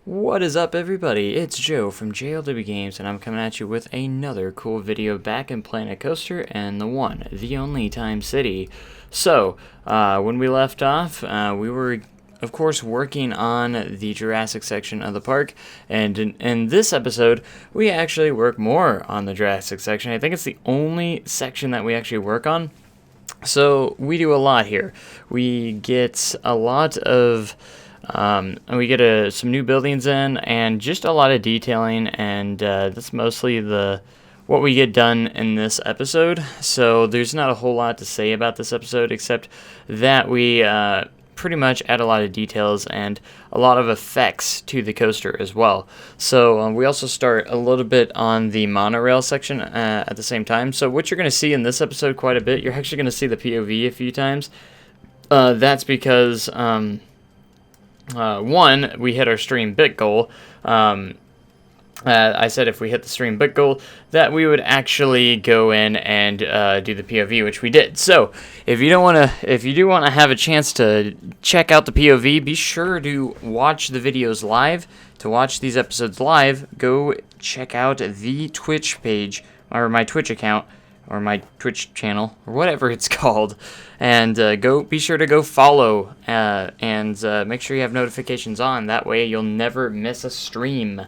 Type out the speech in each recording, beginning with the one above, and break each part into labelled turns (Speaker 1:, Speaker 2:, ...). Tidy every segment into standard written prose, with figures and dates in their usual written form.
Speaker 1: What is up, everybody? It's Joe from JLW Games, and I'm coming at you with another cool video back in Planet Coaster and the one, the only Time City. So, when we left off, we were, of course, working on the Jurassic section of the park, and in this episode, we actually work more on the Jurassic section. I think it's the only section that we actually work on. So, we do a lot here. We get a lot of... we get some new buildings in and just a lot of detailing, and that's mostly what we get done in this episode. So there's not a whole lot to say about this episode except that we pretty much add a lot of details and a lot of effects to the coaster as well. So we also start a little bit on the monorail section at the same time. So what you're going to see in this episode quite a bit, you're actually going to see the POV a few times. That's because... one, we hit our stream bit goal. I said if we hit the stream bit goal, that we would actually go in and do the POV, which we did. So, if you do want to have a chance to check out the POV, be sure to watch the videos live. To watch these episodes live, go check out the Twitch page or my Twitch account. Or my Twitch channel, or whatever it's called, and be sure to go follow, and make sure you have notifications on. That way you'll never miss a stream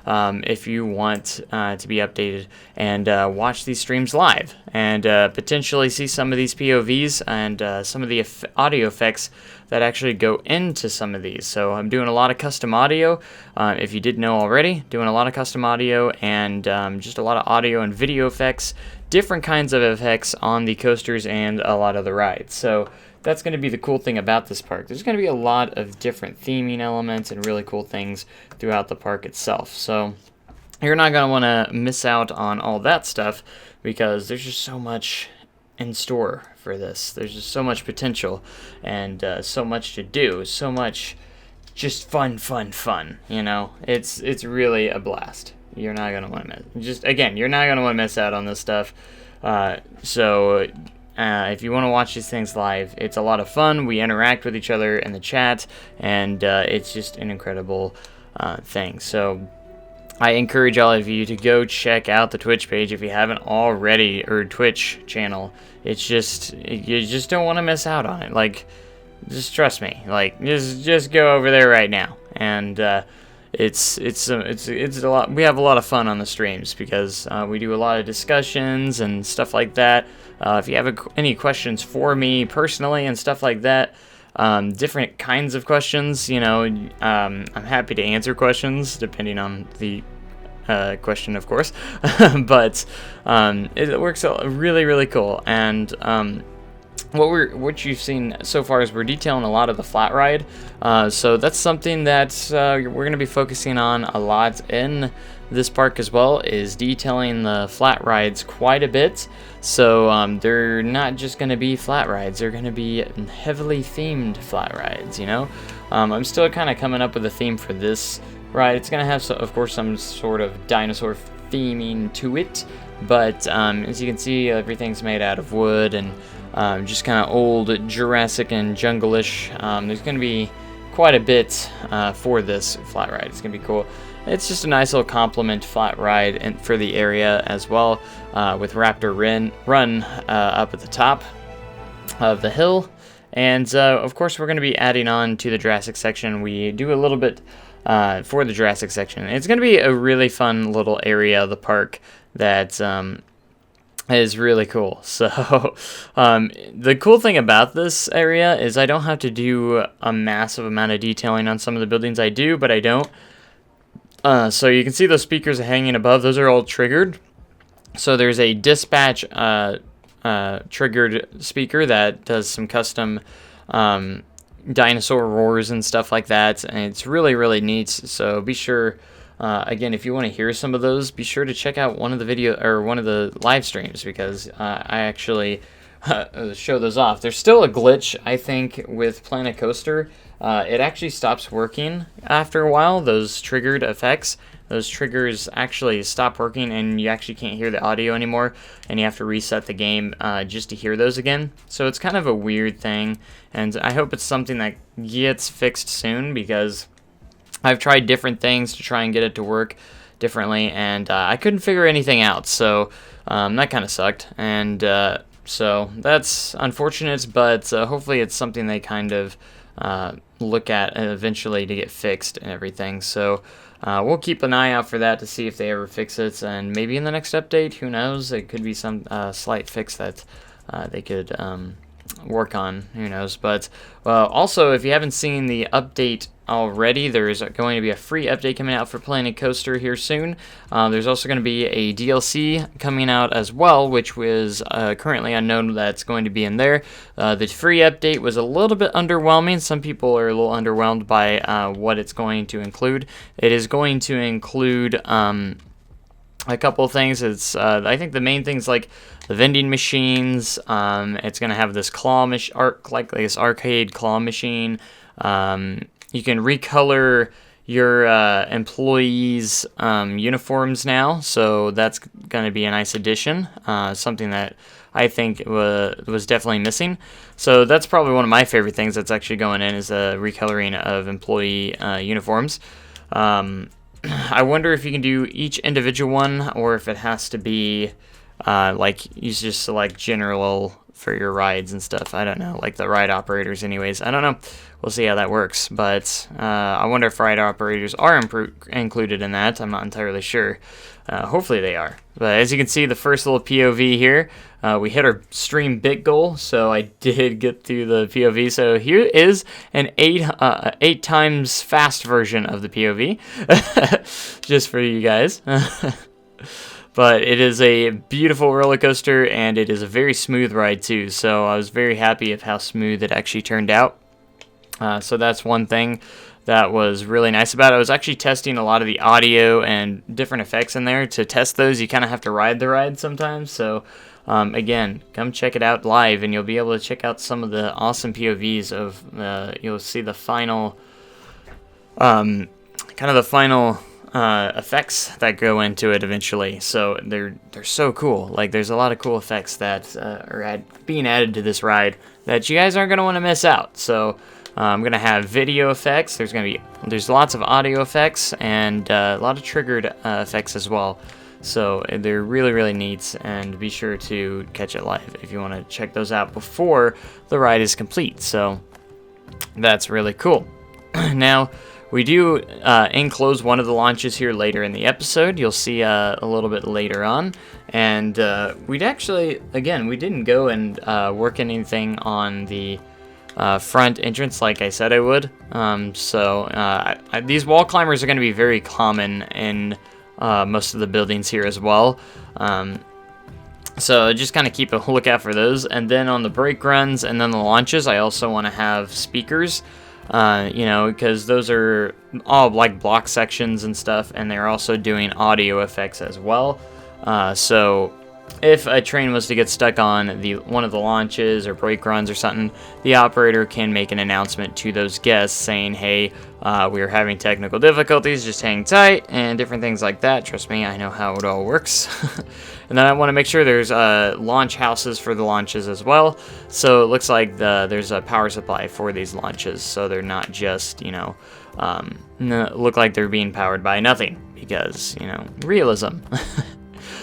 Speaker 1: if you want to be updated and watch these streams live, and potentially see some of these POVs and some of the audio effects that actually go into some of these. So I'm doing a lot of custom audio, if you didn't know already, doing a lot of custom audio and just a lot of audio and video effects, different kinds of effects on the coasters and a lot of the rides. So that's going to be the cool thing about this park. There's going to be a lot of different theming elements and really cool things throughout the park itself. So you're not going to want to miss out on all that stuff because there's just so much in store for this. There's just so much potential and so much to do, so much just fun, you know? It's really a blast. You're not going to want to miss. You're not going to want to miss out on this stuff. So if you want to watch these things live, it's a lot of fun. We interact with each other in the chat, and it's just an incredible thing. So I encourage all of you to go check out the Twitch page if you haven't already, or Twitch channel. It's just, you just don't want to miss out on it. Like, just trust me. Like, just go over there right now, and it's a lot. We have a lot of fun on the streams because we do a lot of discussions and stuff like that. If you have any questions for me personally and stuff like that, different kinds of questions, you know, I'm happy to answer questions depending on the question, of course. But it works out really cool, and what you've seen so far is we're detailing a lot of the flat ride, so that's something that we're going to be focusing on a lot in this park as well, is detailing the flat rides quite a bit. So they're not just going to be flat rides, they're going to be heavily themed flat rides, you know. I'm still kind of coming up with a theme for this ride. It's going to have, of course, some sort of dinosaur theming to it, but as you can see, everything's made out of wood and just kind of old Jurassic and jungle-ish. There's going to be quite a bit for this flat ride. It's going to be cool. It's just a nice little complement flat ride for the area as well, with Raptor Run up at the top of the hill. And of course, we're going to be adding on to the Jurassic section. We do a little bit for the Jurassic section. It's going to be a really fun little area of the park that is really cool. So the cool thing about this area is I don't have to do a massive amount of detailing on some of the buildings. I do, but I don't. So you can see those speakers hanging above. Those are all triggered. So there's a dispatch triggered speaker that does some custom dinosaur roars and stuff like that, and it's really neat. So be sure, again, if you want to hear some of those, be sure to check out one of the live streams, because I actually show those off. There's still a glitch, I think, with Planet Coaster. It actually stops working after a while. Those triggered effects, those triggers actually stop working, and you actually can't hear the audio anymore, and you have to reset the game just to hear those again. So it's kind of a weird thing, and I hope it's something that gets fixed soon, because I've tried different things to try and get it to work differently, and I couldn't figure anything out, so that kind of sucked, and so that's unfortunate, but hopefully it's something they kind of look at eventually to get fixed and everything. So we'll keep an eye out for that to see if they ever fix it, and maybe in the next update, who knows, it could be some slight fix that they could work on, who knows. But also, if you haven't seen the update already, there's going to be a free update coming out for Planet Coaster here soon. There's also going to be a DLC coming out as well, which was currently unknown that's going to be in there. The free update was a little bit underwhelming. Some people are a little underwhelmed by what it's going to include. It is going to include a couple of things. It's I think the main things like the vending machines. It's going to have this like this arcade claw machine. You can recolor your employees' uniforms now, so that's going to be a nice addition. Something that I think was definitely missing. So that's probably one of my favorite things that's actually going in, is the recoloring of employee uniforms. I wonder if you can do each individual one, or if it has to be like you just select general for your rides and stuff. I don't know, like the ride operators anyways. I don't know. We'll see how that works. But I wonder if ride operators are included in that. I'm not entirely sure. Hopefully they are. But as you can see, the first little POV here, we hit our stream bit goal, so I did get through the POV. So here is an 8 times fast version of the POV, just for you guys. But it is a beautiful roller coaster, and it is a very smooth ride too. So I was very happy of how smooth it actually turned out. So that's one thing that was really nice about it. I was actually testing a lot of the audio and different effects in there. To test those, you kind of have to ride the ride sometimes. So again, come check it out live, and you'll be able to check out some of the awesome POVs of. You'll see the final, kind of the final effects that go into it eventually. So they're so cool. Like, there's a lot of cool effects that are being added to this ride that you guys aren't going to want to miss out. So I'm going to have video effects. There's lots of audio effects, and a lot of triggered effects as well. So they're really, really neat, and be sure to catch it live if you want to check those out before the ride is complete. So that's really cool. Now, we do enclose one of the launches here later in the episode. You'll see a little bit later on. And we'd actually, again, we didn't go and work anything on the front entrance like I said I would. These wall climbers are going to be very common in most of the buildings here as well. So just kind of keep a lookout for those. And then on the brake runs and then the launches, I also want to have speakers. Because those are all like block sections and stuff, and they're also doing audio effects as well. So if a train was to get stuck on one of the launches or brake runs or something, the operator can make an announcement to those guests saying, hey, we are having technical difficulties, just hang tight, and different things like that. Trust me, I know how it all works. And then I want to make sure there's launch houses for the launches as well. So it looks like there's a power supply for these launches, so they're not just, look like they're being powered by nothing, because, realism.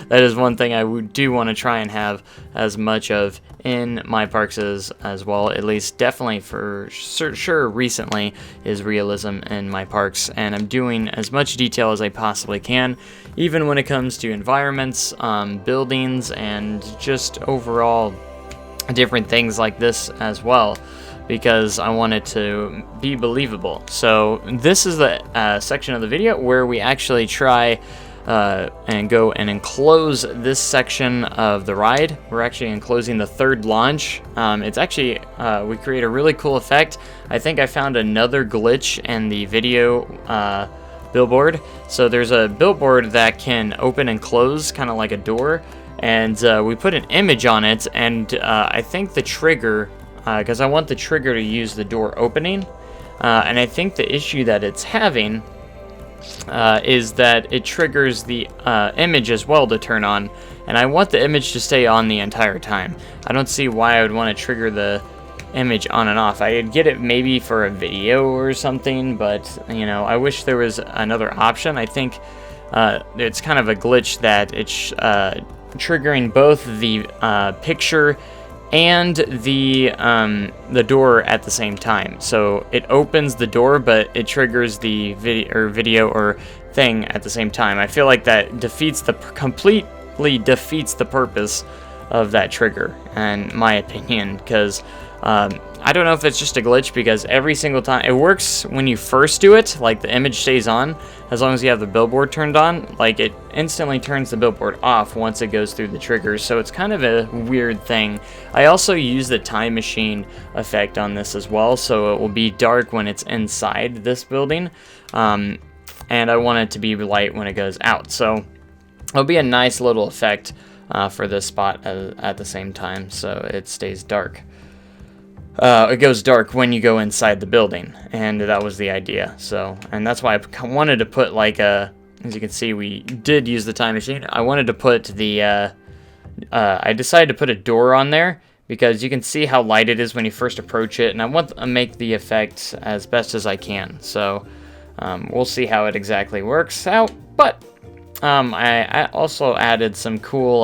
Speaker 1: That is one thing I do want to try and have as much of in my parks as well, at least definitely for sure recently, is realism in my parks, and I'm doing as much detail as I possibly can, even when it comes to environments, buildings, and just overall different things like this as well, because I want it to be believable. So this is the section of the video where we actually try and go and enclose this section of the ride. We're actually enclosing the third launch. It's actually, we create a really cool effect. I think I found another glitch in the video billboard. So there's a billboard that can open and close, kind of like a door, and we put an image on it, and I think the trigger, because I want the trigger to use the door opening, and I think the issue that it's having is that it triggers the image as well to turn on, and I want the image to stay on the entire time. I don't see why I would want to trigger the image on and off. I'd get it maybe for a video or something, but you know, I wish there was another option. I think it's kind of a glitch that it's triggering both the picture and the door at the same time. So it opens the door, but it triggers the video or thing at the same time. I feel like that completely defeats the purpose of that trigger, in my opinion, because I don't know if it's just a glitch, because every single time it works when you first do it, like the image stays on as long as you have the billboard turned on. Like, it instantly turns the billboard off once it goes through the triggers, so it's kind of a weird thing. I also use the time machine effect on this as well, so it will be dark when it's inside this building, and I want it to be light when it goes out, so it'll be a nice little effect for this spot at the same time, so it stays dark. It goes dark when you go inside the building, and that was the idea. So, and that's why I wanted to put, like, as you can see, we did use the time machine. I wanted to put the, I decided to put a door on there, because you can see how light it is when you first approach it, and I want to make the effect as best as I can. So, we'll see how it exactly works out, but I also added some cool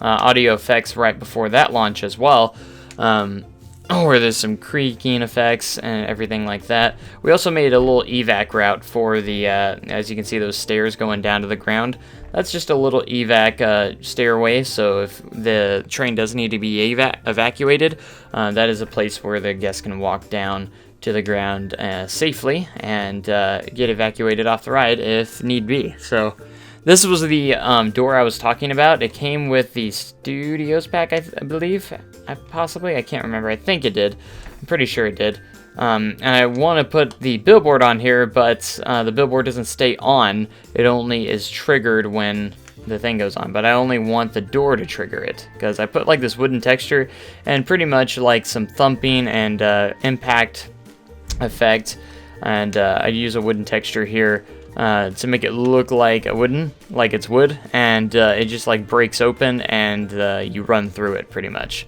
Speaker 1: audio effects right before that launch as well, where there's some creaking effects and everything like that. We also made a little evac route for the, as you can see, those stairs going down to the ground. That's just a little evac stairway, so if the train does need to be evacuated, that is a place where the guests can walk down to the ground safely and get evacuated off the ride if need be. So this was the door I was talking about. It came with the Studios pack, I believe. Possibly, I can't remember. I think it did. I'm pretty sure it did. And I want to put the billboard on here, but the billboard doesn't stay on. It only is triggered when the thing goes on, but I only want the door to trigger it, because I put like this wooden texture and pretty much like some thumping and impact effect, and I use a wooden texture here to make it look like it's wood, and it just like breaks open and you run through it pretty much,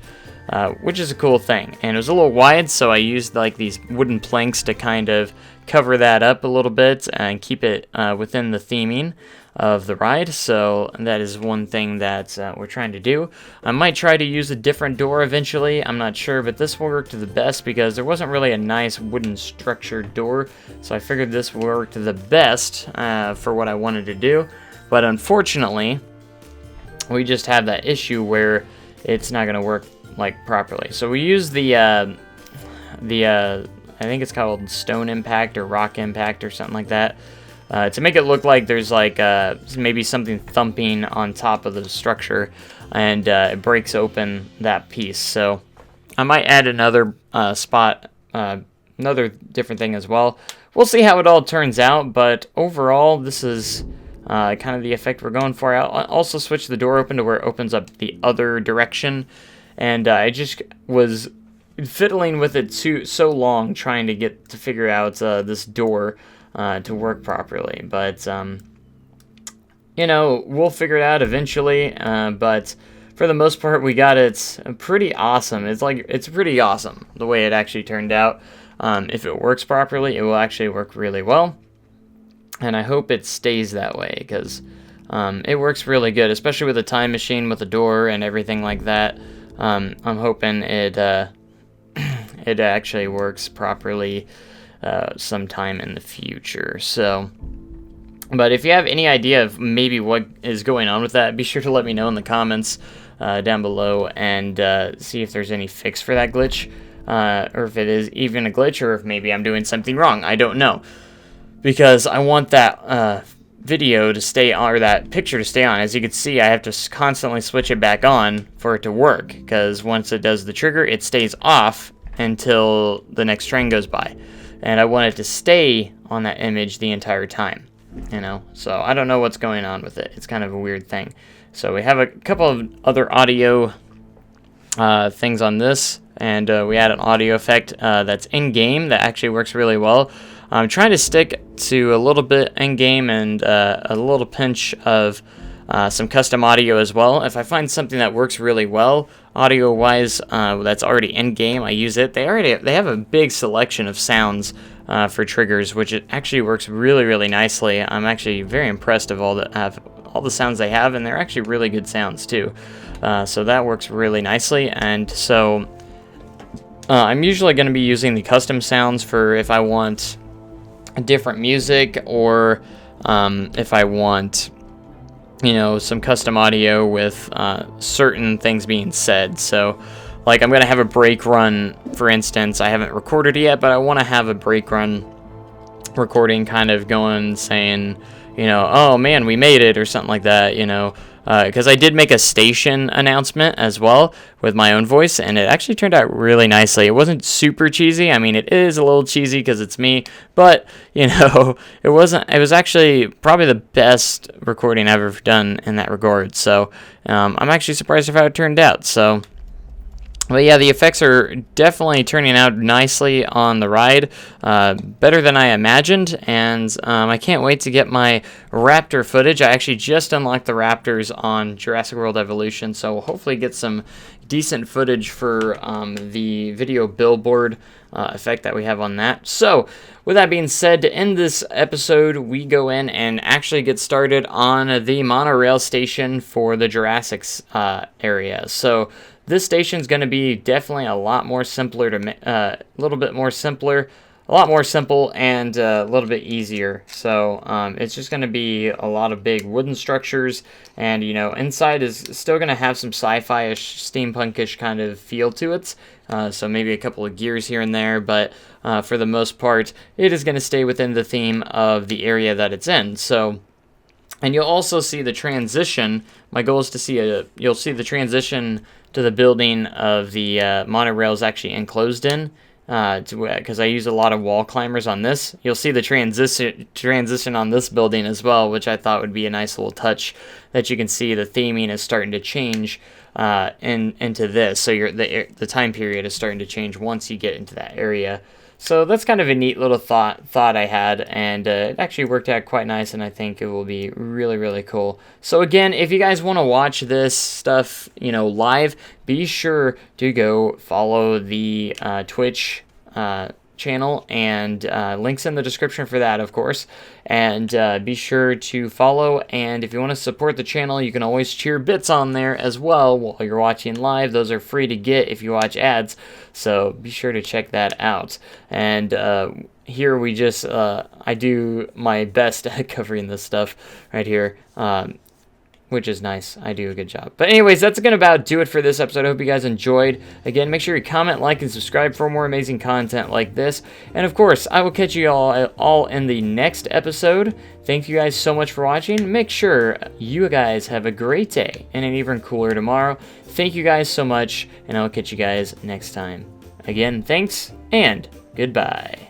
Speaker 1: which is a cool thing. And it was a little wide, so I used like these wooden planks to kind of cover that up a little bit and keep it within the theming of the ride. So that is one thing that we're trying to do. I might try to use a different door eventually, I'm not sure, but this will work to the best because there wasn't really a nice wooden structured door, so I figured this worked the best for what I wanted to do. But unfortunately, we just have that issue where it's not going to work like properly. So we use the I think it's called stone impact or rock impact or something like that, to make it look like there's like maybe something thumping on top of the structure, and it breaks open that piece. So I might add another spot, another different thing as well. We'll see how it all turns out, but overall this is kind of the effect we're going for. I'll also switch the door open to where it opens up the other direction, and I just was fiddling with it so long trying to figure out this door to work properly, but you know, we'll figure it out eventually, but for the most part we got it pretty awesome. It's pretty awesome the way it actually turned out. If it works properly, it will actually work really well, and I hope it stays that way, because it works really good, especially with the time machine with the door and everything like that. I'm hoping it it actually works properly sometime in the future. So, but if you have any idea of maybe what is going on with that, be sure to let me know in the comments down below, and see if there's any fix for that glitch, or if it is even a glitch, or if maybe I'm doing something wrong. I don't know, because I want that video to stay on, or that picture to stay on. As you can see, I have to constantly switch it back on for it to work, because once it does the trigger, it stays off until the next train goes by, and I want it to stay on that image the entire time, you know. So I don't know what's going on with it. It's kind of a weird thing. So we have a couple of other audio things on this, and we add an audio effect that's in game that actually works really well. I'm trying to stick to a little bit in game and a little pinch of some custom audio as well. If I find something that works really well, audio wise that's already in game. I use it. They have a big selection of sounds for triggers, which it actually works really nicely. I'm actually very impressed of all the sounds they have, and they're actually really good sounds too. So that works really nicely. And so I'm usually going to be using the custom sounds for if I want different music, or if I want, you know, some custom audio with certain things being said. So like I'm going to have a brake run, for instance. I haven't recorded it yet, but I want to have a brake run recording kind of going, saying, you know, oh man, we made it, or something like that, you know, because I did make a station announcement as well with my own voice, and it actually turned out really nicely. It wasn't super cheesy. I mean, it is a little cheesy because it's me, but, you know, it was actually probably the best recording I've ever done in that regard. So I'm actually surprised of how it turned out. So, but yeah, the effects are definitely turning out nicely on the ride, better than I imagined, and I can't wait to get my Raptor footage. I actually just unlocked the Raptors on Jurassic World Evolution, so we'll hopefully get some decent footage for the video billboard effect that we have on that. So, with that being said, to end this episode, we go in and actually get started on the monorail station for the Jurassic area. So, this station is going to be definitely a lot more simpler a little bit more simpler, a lot more simple, and a little bit easier. So it's just going to be a lot of big wooden structures, and you know, inside is still going to have some sci-fi-ish, steampunkish kind of feel to it. So maybe a couple of gears here and there, but for the most part, it is going to stay within the theme of the area that it's in. So. And you'll also see the transition. My goal is to see you'll see the transition to the building of the monorail is actually enclosed in, because I use a lot of wall climbers on this. You'll see the transition on this building as well, which I thought would be a nice little touch, that you can see the theming is starting to change into this. So the time period is starting to change once you get into that area. So that's kind of a neat little thought I had, and it actually worked out quite nice, and I think it will be really cool. So again, if you guys want to watch this stuff, you know, live, be sure to go follow the Twitch channel, and links in the description for that, of course. And be sure to follow, and if you want to support the channel, you can always cheer bits on there as well while you're watching live. Those are free to get if you watch ads, so be sure to check that out. And here we just I do my best at covering this stuff right here, which is nice. I do a good job. But anyways, that's going to about do it for this episode. I hope you guys enjoyed. Again, make sure you comment, like, and subscribe for more amazing content like this. And of course, I will catch you all in the next episode. Thank you guys so much for watching. Make sure you guys have a great day and an even cooler tomorrow. Thank you guys so much, and I will catch you guys next time. Again, thanks, and goodbye.